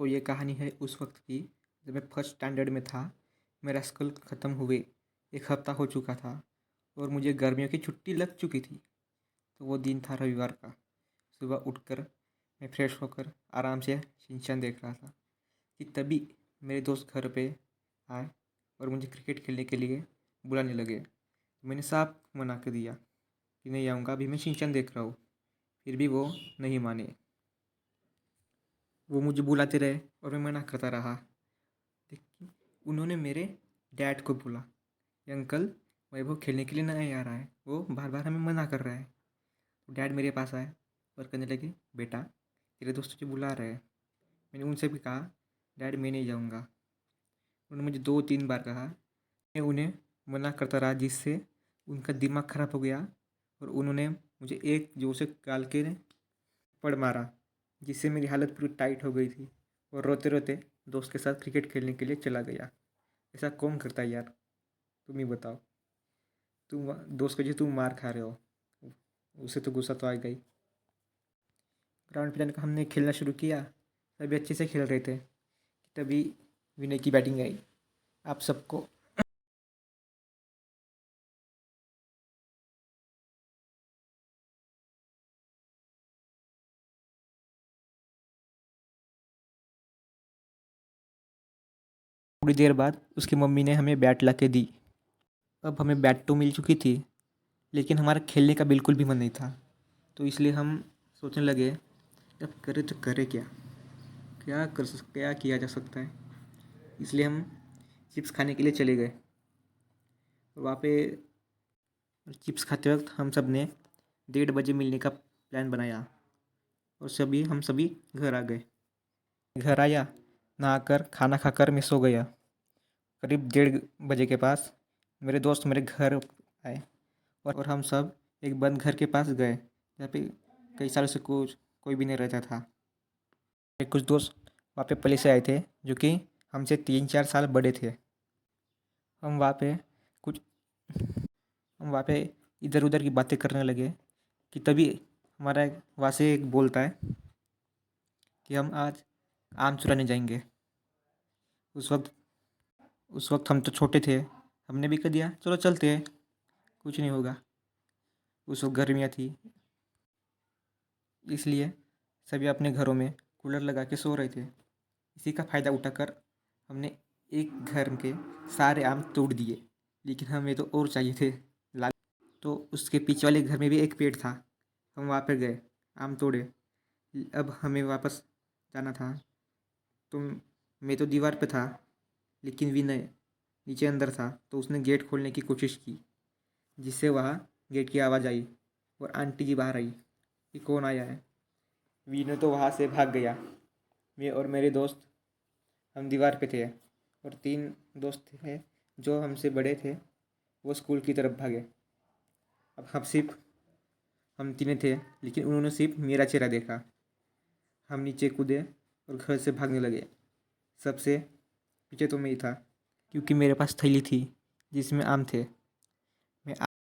तो ये कहानी है उस वक्त की जब मैं फर्स्ट स्टैंडर्ड में था। मेरा स्कूल ख़त्म हुए 1 हफ्ता हो चुका था और मुझे गर्मियों की छुट्टी लग चुकी थी। तो वो दिन था रविवार का। सुबह उठकर मैं फ्रेश होकर आराम से शिनचैन देख रहा था कि तभी मेरे दोस्त घर पे आए और मुझे क्रिकेट खेलने के लिए बुलाने लगे। मैंने साफ मना कर दिया कि नहीं आऊँगा, अभी मैं शिनचैन देख रहा हूँ। फिर भी वो नहीं माने। वो मुझे बुलाते रहे और मैं मना करता रहा। लेकिन उन्होंने मेरे डैड को बोला कि अंकल, वैभव खेलने के लिए नहीं आ रहा है, वो बार बार हमें मना कर रहा है। तो डैड मेरे पास आए और कहने लगे, बेटा तेरे दोस्त तुझे बुला रहे हैं। मैंने उनसे भी कहा, डैड मैं नहीं जाऊँगा। उन्होंने मुझे 2-3 बार कहा। मैं उन्हें मना करता रहा, जिससे उनका दिमाग ख़राब हो गया और उन्होंने मुझे एक जोर से गाल के पड़ मारा, जिससे मेरी हालत पूरी टाइट हो गई थी और रोते रोते दोस्त के साथ क्रिकेट खेलने के लिए चला गया। ऐसा कौन करता है यार, तुम ही बताओ। तुम दोस्त को जो तुम मार खा रहे हो, उसे तो गुस्सा तो आएगा ही। ग्राउंड पे जाने का हमने खेलना शुरू किया। सभी अच्छे से खेल रहे थे, तभी विनय की बैटिंग आई। आप सबको थोड़ी देर बाद उसकी मम्मी ने हमें बैट ला के दी। अब हमें बैट तो मिल चुकी थी, लेकिन हमारा खेलने का बिल्कुल भी मन नहीं था। तो इसलिए हम सोचने लगे, अब करे तो करे क्या, क्या किया जा सकता है। इसलिए हम चिप्स खाने के लिए चले गए। वहाँ पे चिप्स खाते वक्त हम सब ने 1:30 बजे मिलने का प्लान बनाया और हम सभी घर आ गए। घर आया, नहाकर खाना खाकर मैं सो गया। करीब 1:30 बजे के पास मेरे दोस्त मेरे घर आए और हम सब एक बंद घर के पास गए, जहाँ पे कई सालों से कोई भी नहीं रहता था। मेरे कुछ दोस्त वहाँ पे पहले से आए थे, जो कि हमसे 3-4 साल बड़े थे। हम वहाँ पे कुछ हम वहाँ पे इधर उधर की बातें करने लगे कि तभी हमारा वहाँ से एक बोलता है कि हम आज आम चुराने जाएंगे। उस वक्त उस वक्त हम तो छोटे थे, हमने भी कह दिया चलो चलते हैं, कुछ नहीं होगा। उस वक्त गर्मियाँ थी, इसलिए सभी अपने घरों में कूलर लगा के सो रहे थे। इसी का फ़ायदा उठाकर हमने एक घर के सारे आम तोड़ दिए, लेकिन हमें तो और चाहिए थे। लाल तो उसके पीछे वाले घर में भी एक पेड़ था, हम वहाँ पर गए, आम तोड़े। अब हमें वापस जाना था। तो मैं तो दीवार पे था, लेकिन विनय नीचे अंदर था, तो उसने गेट खोलने की कोशिश की, जिससे वहाँ गेट की आवाज़ आई और आंटी जी बाहर आई कि कौन आया है। विनय तो वहाँ से भाग गया। मैं और मेरे दोस्त हम दीवार पे थे और 3 दोस्त थे जो हमसे बड़े थे, वो स्कूल की तरफ भागे। अब हम तीनों थे, लेकिन उन्होंने सिर्फ मेरा चेहरा देखा। हम नीचे कूदे और घर से भागने लगे। सबसे पीछे तो मैं ही था, क्योंकि मेरे पास थैली थी जिसमें आम थे।